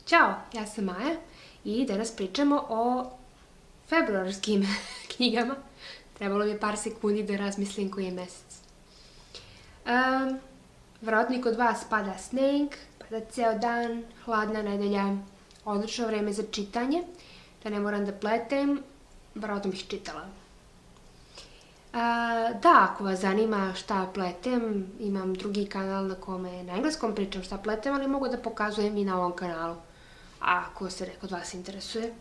Ćao, ja sam Maja i danas pričamo o februarskim knjigama. Trebalo mi je par sekundi da razmislim koji je mesec. Vjerojatno i kod vas pada sneg, pada ceo dan, hladna nedelja, odlično vreme za čitanje, da ne moram da pletem, vjerojatno bih čitala. Da, ako vas zanima šta pletem, imam drugi kanal na kome na engleskom pričam šta pletem, ali mogu da pokazujem i na ovom kanalu, ako se neko od vas interesuje.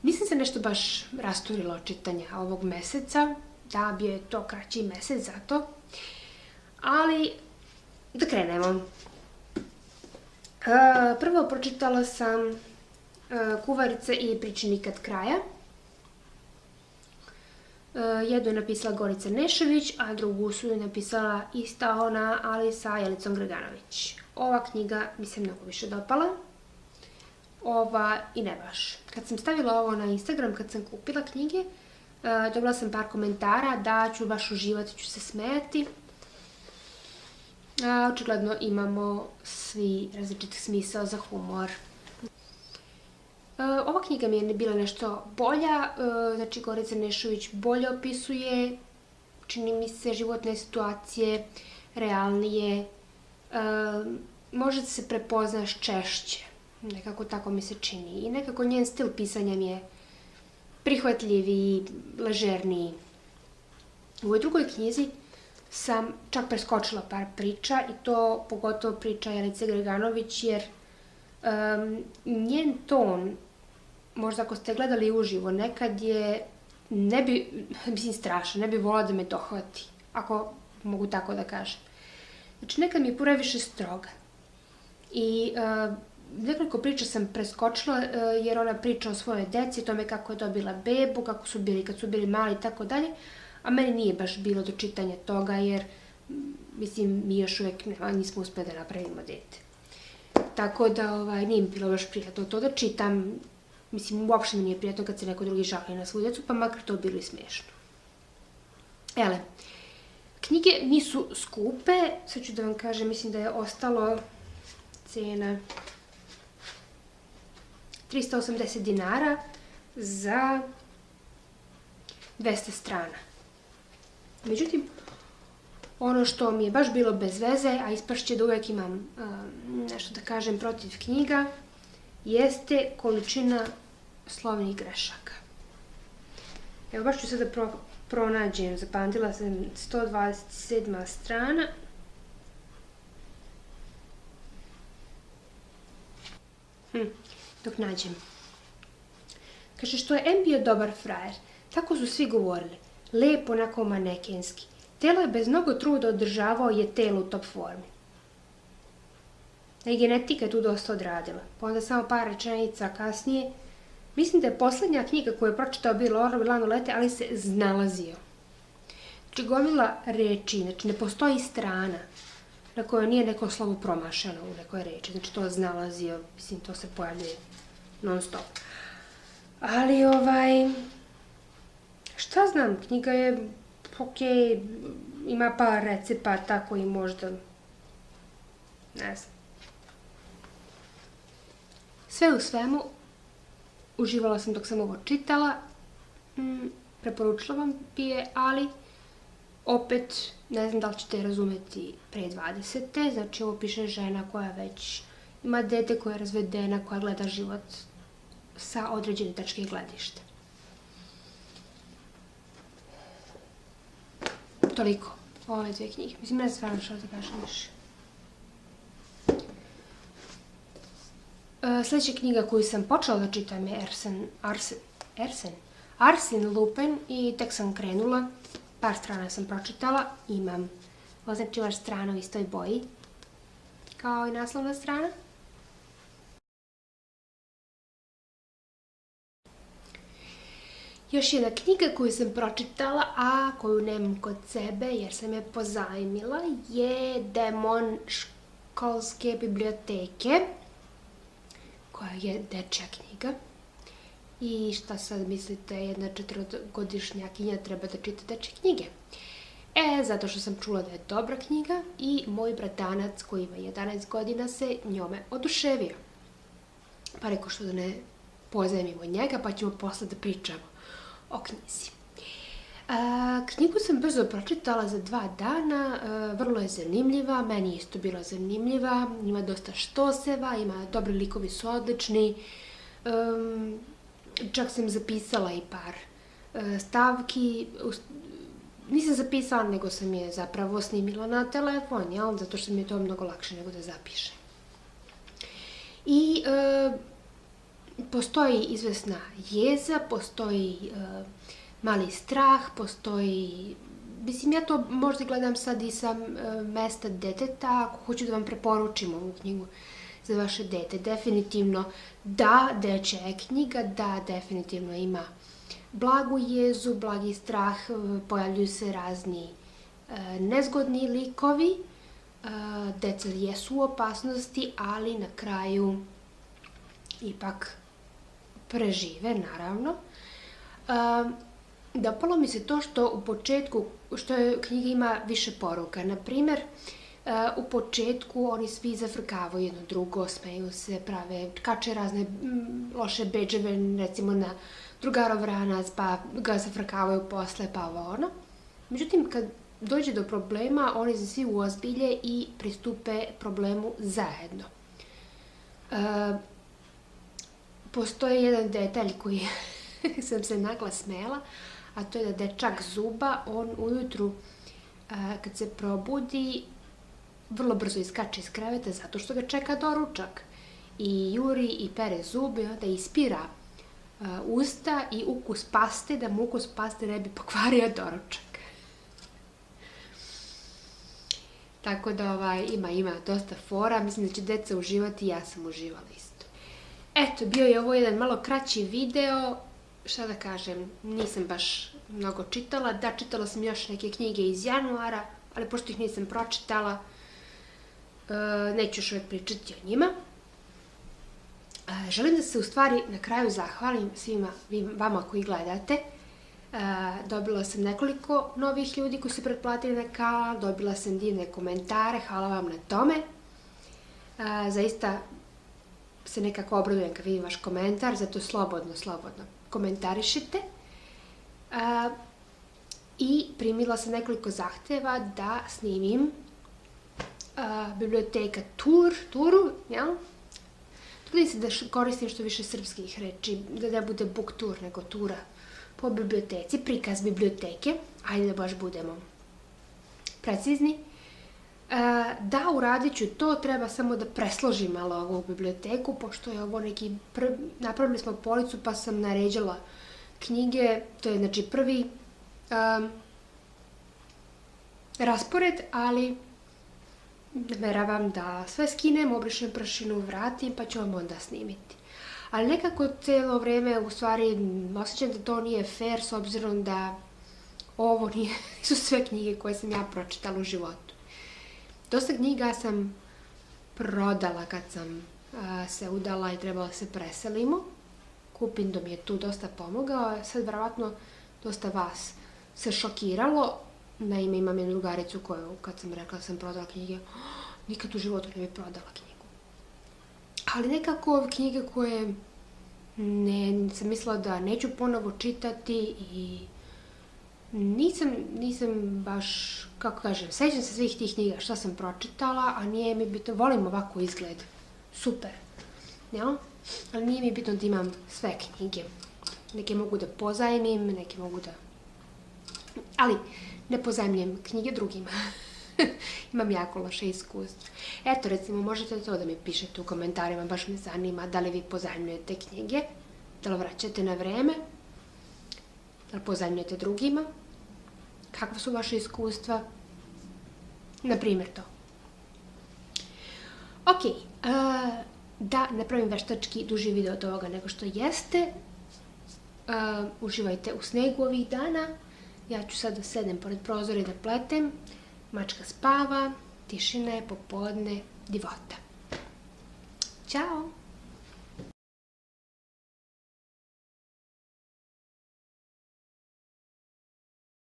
Nisam se nešto baš rasturila od čitanja ovog meseca, da bi je to kraći mesec zato, ali da krenemo. Prvo pročitala sam Kuvarice i priče nikad kraja. Jednu je napisala Gorica Nešović, a drugu su je napisala ista ona, ali sa Jelicom Grganović. Ova knjiga mi se mnogo više dopala. Ova i ne baš. Kad sam stavila ovo na Instagram, kad sam kupila knjige, dobila sam par komentara da ću baš uživati, ću se smejati. Očigledno imamo svi različit smisao za humor. Ova knjiga mi je bila nešto bolja, znači Gorica Nešović bolje opisuje, čini mi se, životne situacije, realnije, može da se prepoznaš češće, nekako tako mi se čini. I nekako njen stil pisanja mi je prihvatljiviji, ležerniji. U ovoj drugoj knjizi sam čak preskočila par priča i to pogotovo priča Jelice Grganović jer njen ton, možda ako ste gledali uživo, nekad je, mislim strašno, ne bi volila da me dohvati, ako mogu tako da kažem. Znači nekad mi je previše stroga. I nekoliko priča sam preskočila jer ona priča o svojoj deci, tome kako je dobila bebu, kako su bili kad su bili mali i tako dalje, a meni nije baš bilo do čitanja toga jer, mislim, mi još uvek nismo uspeli da napravimo dete. Tako da nije mi bilo baš prijatno to da čitam. Mislim, uopšte mi nije prijatno kad se neko drugi žali na svoju decu, pa makar to bilo i smiješno. Ele, knjige nisu skupe, sad ću da vam kažem, mislim da je ostalo cena 380 dinara za 200 strana. Međutim, ono što mi je baš bilo bez veze, a ispašće da uvek imam nešto da kažem protiv knjiga, jeste količina slovnih grešaka. Evo, baš ću sada pronađem, zapamtila sam 127. strana. Dok nađem. Kaže, što je M bio dobar frajer, tako su svi govorili, lep onako manekenski. Telo je bez mnogo truda održavao je telo u top formi. I genetika je tu dosta odradila. Pa onda samo par rečenica kasnije. Mislim da je poslednja knjiga koju je pročitao bilo Orlando Lete, ali se znalazio. Znači, gomila reči, znači ne postoji strana na kojoj nije neko slovo promašeno u nekoj reči. Znači, to znalazio, mislim, to se pojavljuje non stop. Ali, šta znam, knjiga je okej, ima par recepata koji možda, ne znam. Sve u svemu, uživala sam dok sam ovo čitala, preporučila vam bi je, ali opet ne znam da li ćete razumeti pre 20. Znači ovo piše žena koja već ima dete, koja je razvedena, koja gleda život sa određene tačke gledišta. Toliko o ove dve knjige. Mislim, ne znam stvarno što da kažem više. Sljedeća knjiga koju sam počela da čitam je Arsène Lupin i tek sam krenula. Par strana sam pročitala. Imam označivač strana u istoj boji kao i naslovna strana. Još jedna knjiga koju sam pročitala, a koju nemam kod sebe jer sam je pozajmila, je Demon školske biblioteke, koja je dečja knjiga. I šta sad mislite, jedna 4-godišnjakinja treba da čita dečje knjige? Zato što sam čula da je dobra knjiga i moj bratanac koji ima 11 godina se njome oduševio. Pa rekao što da ne pozajmimo njega, pa ćemo posle da pričamo o knjizi. Knjigu sam brzo pročitala za 2 dana, vrlo je zanimljiva, meni je isto bila zanimljiva, ima dosta štoseva, ima dobri likovi su odlični, čak sam zapisala i par stavki, nisam zapisala, nego sam je zapravo snimila na telefon, jel? Zato što mi je to mnogo lakše nego da zapišem. I postoji izvesna jeza, postoji mali strah, postoji... Mislim, ja to možda gledam sad i sa mesta deteta, ako hoću da vam preporučim ovu knjigu za vaše dete. Definitivno da, dečja je knjiga, da, definitivno ima blagu jezu, blagi strah, pojavljuju se razni nezgodni likovi, deca jesu u opasnosti, ali na kraju ipak prežive, naravno. Dopalo mi se to što u početku, što knjiga ima više poruka. Naprimer, u početku oni svi zafrkavaju jedno drugo, smeju se, prave, kače razne loše bedževe, recimo na drugarov ranac, pa ga zafrkavaju posle, pa ovo ono. Međutim, kad dođe do problema, oni se svi uozbilje i pristupe problemu zajedno. Postoji jedan detalj koji sam se nagla smela, a to je da dečak Zuba, on ujutru kad se probudi, vrlo brzo iskače iz kreveta zato što ga čeka doručak. I juri i pere zube, onda ispira usta i ukus paste, da mu ukus paste ne bi pokvario doručak. Tako da ima dosta fora, mislim da će deca uživati, ja sam uživala isto. Eto, bio je ovo jedan malo kraći video, šta da kažem, nisam baš mnogo čitala, da čitala sam još neke knjige iz januara, ali pošto ih nisam pročitala, neću još uvijek pričati o njima. Želim da se u stvari na kraju zahvalim svima vama koji gledate. Dobila sam nekoliko novih ljudi koji su pretplatili na kanal, dobila sam divne komentare, hvala vam na tome. Zaista se nekako obradujem kad vidim vaš komentar, zato slobodno komentarišite. I primila sam nekoliko zahteva da snimim biblioteka turu, jel? Trudim se da koristim što više srpskih reči, da ne bude book tour, nego tura po biblioteci, prikaz biblioteke, ajde da baš budemo precizni. Da, uradit ću to, treba samo da presložim malo ovu biblioteku, pošto je ovo neki, napravili smo policu pa sam naređala knjige, to je znači prvi raspored, ali nameravam da sve skinem, obrišem prašinu, vratim, pa ću vam onda snimiti. Ali nekako cijelo vrijeme, u stvari, osjećam da to nije fair, s obzirom da ovo nisu sve knjige koje sam ja pročitala u životu. Dosta knjiga sam prodala kad sam se udala i trebala se preselimo. Kupindo mi je tu dosta pomogao, sad vjerovatno dosta vas se šokiralo. Naime, imam jednu drugaricu koju, kad sam rekla da sam prodala knjige, nikad u životu ne bi prodala knjigu. Ali nekako knjige koje sam mislila da neću ponovo čitati i nisam baš, kako kažem, sećam se svih tih knjiga što sam pročitala, a nije mi bitno, volim ovako izgled, super, jel? Ali nije mi bitno da imam sve knjige. Neke mogu da pozajmim, neke mogu da... Ali ne pozajmljujem knjige drugima. Imam jako loše iskustvo. Eto, recimo, možete to da mi pišete u komentarima, baš me zanima da li vi pozajmljujete knjige, da li vraćate na vreme, da li pozajmljujete drugima, kakva su vaše iskustva, naprimjer to. Ok, da ne pravim veštački duži video od ovoga nego što jeste, uživajte u snegu ovih dana, ja ću sad da sedem pored prozora i da pletem, mačka spava, tišina je, popodne, divota. Ćao!